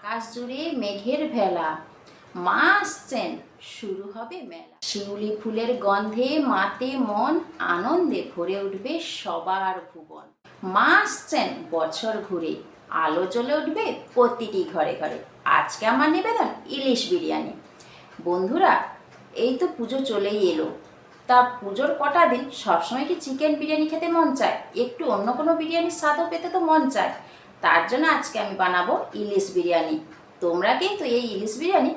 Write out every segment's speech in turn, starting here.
আকাশ জুড়ে মেঘের ভেলা, মা আসছেন, শুরু হবে মেলা। শিউলি ফুলের গন্ধে মাতে মন, আনন্দে ভরে উঠবে সবার ভুবন। মা আসছেন বছর ঘুরে, আলো জ্বলে উঠবে প্রতিটি ঘরে ঘরে। আজকে আমার নিবেদন ইলিশ বিরিয়ানি। বন্ধুরা, এই তো পুজো চলেই এলো, তা পুজোর কটা দিন সবসময় কি চিকেন বিরিয়ানি খেতে মন চায়? একটু অন্য কোনো বিরিয়ানির স্বাদও পেতে তো মন চায়। তার জন্য আজকে আমি বানাবো ইলিশ বিরিয়ানি। তোমরা কিন্তু এই ইলিশ বিরিয়ানি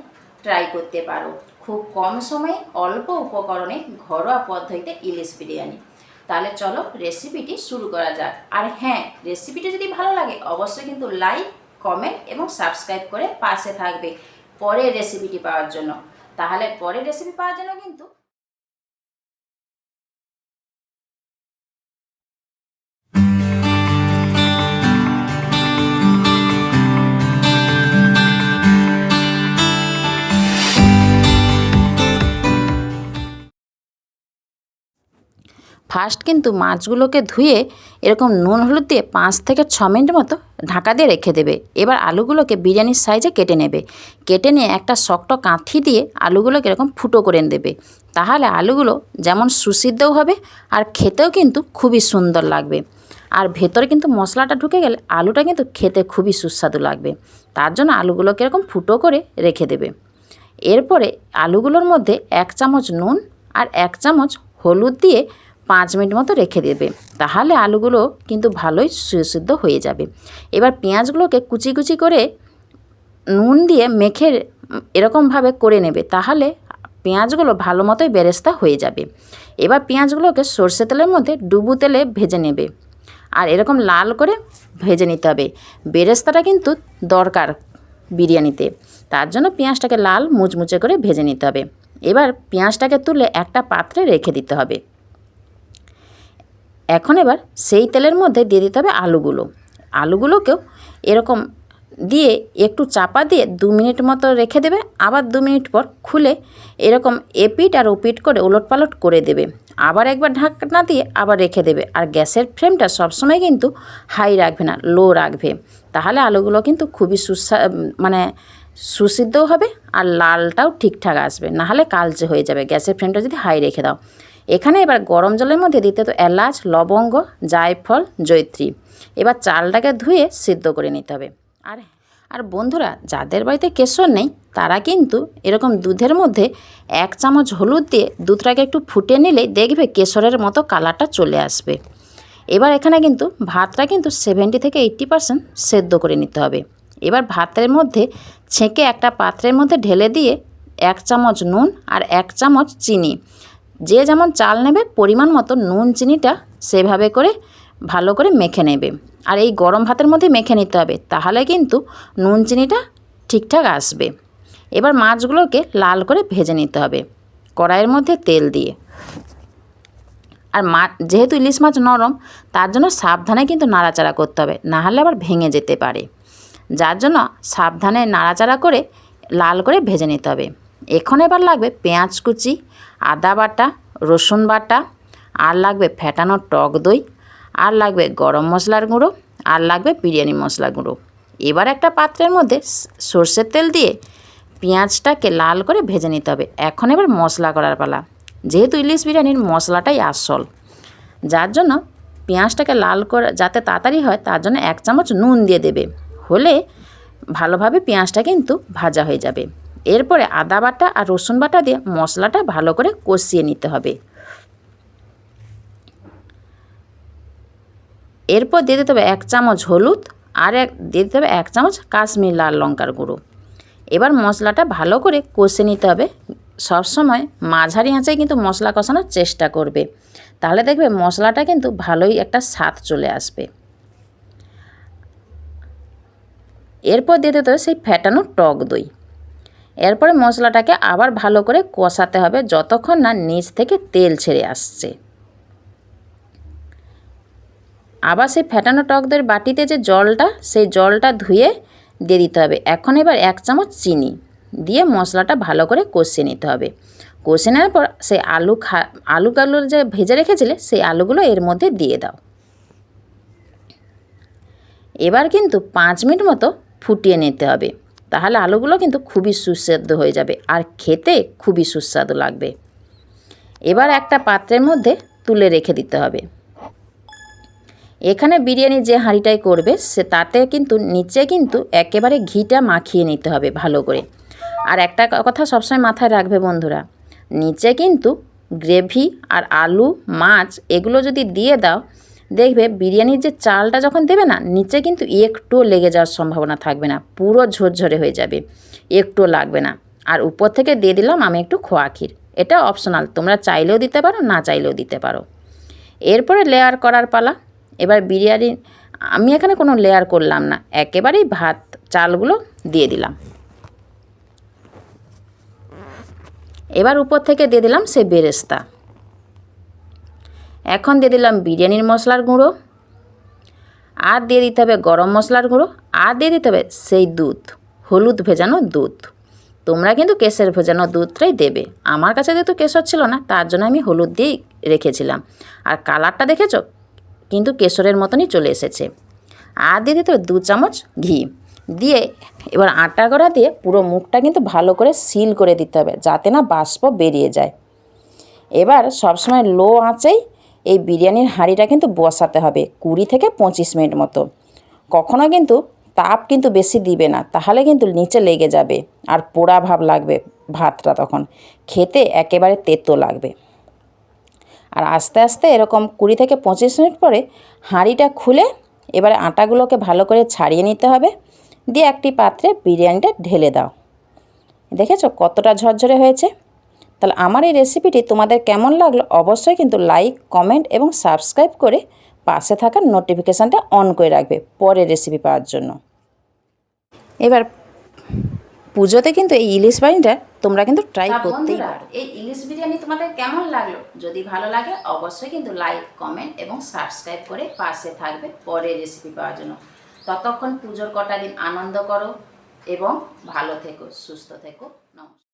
ট্রাই করতে পারো। খুব কম সময়ে অল্প উপকরণে ঘরোয়া পদ্ধতিতে ইলিশ বিরিয়ানি। তাহলে চলো রেসিপিটি শুরু করা যাক। আর হ্যাঁ, রেসিপিটি যদি ভালো লাগে অবশ্যই কিন্তু লাইক, কমেন্ট এবং সাবস্ক্রাইব করে পাশে থাকবে পরের রেসিপিটি পাওয়ার জন্য। তাহলে পরের রেসিপি পাওয়ার জন্য কিন্তু ফার্স্ট কিন্তু মাছগুলোকে ধুয়ে এরকম নুন হলুদ দিয়ে 5 থেকে 6 মিনিট মতো ঢাকা দিয়ে রেখে দেবে। এবার আলুগুলোকে বিরিয়ানির সাইজে কেটে নেবে। কেটে নিয়ে একটা শক্ত কাঁথি দিয়ে আলুগুলোকে এরকম ফুটো করে দেবে। তাহলে আলুগুলো যেমন সুসিদ্ধও হবে আর খেতেও কিন্তু খুবই সুন্দর লাগবে। আর ভেতরে কিন্তু মশলাটা ঢুকে গেলে আলুটা কিন্তু খেতে খুবই সুস্বাদু লাগবে। তার জন্য আলুগুলোকে এরকম ফুটো করে রেখে দেবে। এরপরে আলুগুলোর মধ্যে 1 চামচ নুন আর 1 চামচ হলুদ দিয়ে 5 মিনিট মতো রেখে দেবে। তাহলে আলুগুলো কিন্তু ভালোই সুসিদ্ধ হয়ে যাবে। এবার পেঁয়াজগুলোকে কুচি কুচি করে নুন দিয়ে মেখে এরকমভাবে করে নেবে। তাহলে পেঁয়াজগুলো ভালো মতোই বেরেস্তা হয়ে যাবে। এবার পেঁয়াজগুলোকে সর্ষে তেলের মধ্যে ডুবো তেলে ভেজে নেবে। আর এরকম লাল করে ভেজে নিতে হবে। বেরেস্তাটা কিন্তু দরকার বিরিয়ানিতে, তার জন্য পেঁয়াজটাকে লাল মুচমুচে করে ভেজে নিতে হবে। এবার পেঁয়াজটাকে তুলে একটা পাত্রে রেখে দিতে হবে। এখন এবার সেই তেলের মধ্যে দিয়ে দিতে হবে আলুগুলোকেও এরকম দিয়ে একটু চাপা দিয়ে 2 মিনিট মতো রেখে দেবে। আবার 2 মিনিট পর খুলে এরকম এপিট আর ওপিট করে উলটপালট করে দেবে। আবার একবার ঢাকনা দিয়ে আবার রেখে দেবে। আর গ্যাসের ফ্লেমটা সবসময় কিন্তু হাই রাখবে না, লো রাখবে। তাহলে আলুগুলো কিন্তু খুবই সুসিদ্ধও হবে আর লালটাও ঠিকঠাক আসবে, নাহলে কালচে হয়ে যাবে গ্যাসের ফ্লেমটা যদি হাই রেখে দাও। এখানে এবার গরম জলের মধ্যে দিতে তো এলাচ, লবঙ্গ, জায়ফল, জয়িত্রী। এবার চালটাকে ধুয়ে সিদ্ধ করে নিতে হবে। আর বন্ধুরা, যাদের বাড়িতে কেশর নেই তারা কিন্তু এরকম দুধের মধ্যে 1 চামচ হলুদ দিয়ে দুধটাকে একটু ফুটে নিলেই দেখবে কেশরের মতো কালারটা চলে আসবে। এবার এখানে কিন্তু ভাতটা কিন্তু 70 থেকে 80% সেদ্ধ করে নিতে হবে। এবার ভাতের মধ্যে ছেঁকে একটা পাত্রের মধ্যে ঢেলে দিয়ে 1 চামচ নুন আর 1 চামচ চিনি, যে যেমন চাল নেবে পরিমাণ মতো নুন চিনিটা সেভাবে করে ভালো করে মেখে নেবে। আর এই গরম ভাতের মধ্যে মেখে নিতে হবে, তাহলে কিন্তু নুন চিনিটা ঠিকঠাক আসবে। এবার মাছগুলোকে লাল করে ভেজে নিতে হবে কড়াইয়ের মধ্যে তেল দিয়ে। আর যেহেতু ইলিশ মাছ নরম, তার জন্য সাবধানে কিন্তু নাড়াচাড়া করতে হবে, নাহলে আবার ভেঙে যেতে পারে। যার জন্য সাবধানে নাড়াচাড়া করে লাল করে ভেজে নিতে হবে। এখন এবার লাগবে পেঁয়াজ কুচি, আদা বাটা, রসুন বাটা, আর লাগবে ফেটানো টক দই, আর লাগবে গরম মশলার গুঁড়ো, আর লাগবে বিরিয়ানি মশলা গুঁড়ো। এবার একটা পাত্রের মধ্যে সর্ষের তেল দিয়ে পেঁয়াজটাকে লাল করে ভেজে নিতে হবে। এখন এবার মশলা করার পালা। যেহেতু ইলিশ বিরিয়ানির মশলাটাই আসল, যার জন্য পেঁয়াজটাকে লাল করে যাতে তাড়াতাড়ি হয় তার জন্য 1 চামচ নুন দিয়ে দেবে। হলে ভালোভাবে পেঁয়াজটা কিন্তু ভাজা হয়ে যাবে। এরপরে আদা বাটা আর রসুন বাটা দিয়ে মশলাটা ভালো করে কষিয়ে নিতে হবে। এরপর দিয়ে দিতে হবে 1 চামচ হলুদ আর দিয়ে দিতে হবে 1 চামচ কাশ্মীর লাল লঙ্কার গুঁড়ো। এবার মশলাটা ভালো করে কষে নিতে হবে। সবসময় মাঝারি আঁচে কিন্তু মশলা কষানোর চেষ্টা করবে, তাহলে দেখবে মশলাটা কিন্তু ভালোই একটা স্বাদ চলে আসবে। এরপর দিয়ে দিতে হবে সেই ফেটানো টক দই। এরপরে মশলাটাকে আবার ভালো করে কষাতে হবে যতক্ষণ না নিচ থেকে তেল ছেড়ে আসছে। আবার সেই ফেটানো টক দইয়ের বাটিতে যে জলটা, সেই জলটা ধুয়ে দিয়ে দিতে হবে। এখন এবার 1 চামচ চিনি দিয়ে মশলাটা ভালো করে কষিয়ে নিতে হবে। কষে নেওয়ার পর সেই আলুগুলো যে ভেজে রেখেছিলে সেই আলুগুলো এর মধ্যে দিয়ে দাও। এবার কিন্তু 5 মিনিট মতো ফুটিয়ে নিতে হবে। তাহলে আলুগুলো কিন্তু খুবই সুস্বাদু হয়ে যাবে আর খেতে খুবই সুস্বাদু লাগবে। এবার একটা পাত্রের মধ্যে তুলে রেখে দিতে হবে। এখানে বিরিয়ানি যে হাঁড়িটাই করবে সে তাতে কিন্তু নিচে কিন্তু একেবারে ঘিটা মাখিয়ে নিতে হবে ভালো করে। আর একটা কথা সবসময় মাথায় রাখবে বন্ধুরা, নিচে কিন্তু গ্রেভি আর আলু মাছ এগুলো যদি দিয়ে দাও, দেখবে বিরিয়ানির যে চালটা যখন দেবে না, নিচে কিন্তু একটুও লেগে যাওয়ার সম্ভাবনা থাকবে না, পুরো ঝরঝরে হয়ে যাবে, একটুও লাগবে না। আর উপর থেকে দিয়ে দিলাম আমি একটু খোয়া ক্ষীর, এটা অপশনাল, তোমরা চাইলেও দিতে পারো, না চাইলেও দিতে পারো। এরপরে লেয়ার করার পালা। এবার বিরিয়ানি আমি এখানে কোনো লেয়ার করলাম না, একেবারেই ভাত চালগুলো দিয়ে দিলাম। এবার উপর থেকে দিয়ে দিলাম সেই বেরেস্তা। এখন দিয়ে দিলাম বিরিয়ানির মশলার গুঁড়ো, আর দিয়ে দিতে হবে গরম মশলার গুঁড়ো, আর দিয়ে দিতে হবে সেই দুধ, হলুদ ভেজানো দুধ। তোমরা কিন্তু কেশর ভেজানো দুধটাই দেবে, আমার কাছে যেহেতু কেশর ছিল না তার জন্য আমি হলুদ দিয়েই রেখেছিলাম। আর কালারটা দেখেছো কিন্তু কেশরের মতনই চলে এসেছে। আর দিয়ে দিতে হবে 2 চামচ ঘি দিয়ে এবার আটা কড়া দিয়ে পুরো মুখটা কিন্তু ভালো করে সিল করে দিতে হবে, যাতে না বাষ্প বেরিয়ে যায়। এবার সবসময় লো আঁচেই এই বিরিয়ানির হাঁড়িটা কিন্তু বসাতে হবে 20 থেকে 25 মিনিট মতো। কখনো কিন্তু তাপ কিন্তু বেশি দিবে না, তাহলে কিন্তু নিচে লেগে যাবে আর পোড়া ভাব লাগবে ভাতটা, তখন খেতে একেবারে তেতো লাগবে। আর আস্তে আস্তে এরকম 20 থেকে 25 মিনিট পরে হাঁড়িটা খুলে এবারে আটাগুলোকে ভালো করে ছাড়িয়ে নিতে হবে, দিয়ে একটি পাত্রে বিরিয়ানিটা ঢেলে দাও। দেখেছো কতটা ঝরঝরে হয়েছে? তাহলে আমার এই রেসিপিটি তোমাদের কেমন লাগলো অবশ্যই কিন্তু লাইক, কমেন্ট এবং সাবস্ক্রাইব করে পাশে থাকা নোটিফিকেশানটা অন করে রাখবে পরের রেসিপি পাওয়ার জন্য। এবার পুজোতে কিন্তু এই ইলিশ বিরিয়ানিটা তোমরা কিন্তু ট্রাই করতেই পারো। এই ইলিশ বিরিয়ানি তোমাদের কেমন লাগলো? যদি ভালো লাগে অবশ্যই কিন্তু লাইক, কমেন্ট এবং সাবস্ক্রাইব করে পাশে থাকবে পরের রেসিপি পাওয়ার জন্য। ততক্ষণ পুজোর কটা দিন আনন্দ করো এবং ভালো থেকো, সুস্থ থেকো। নমস্কার।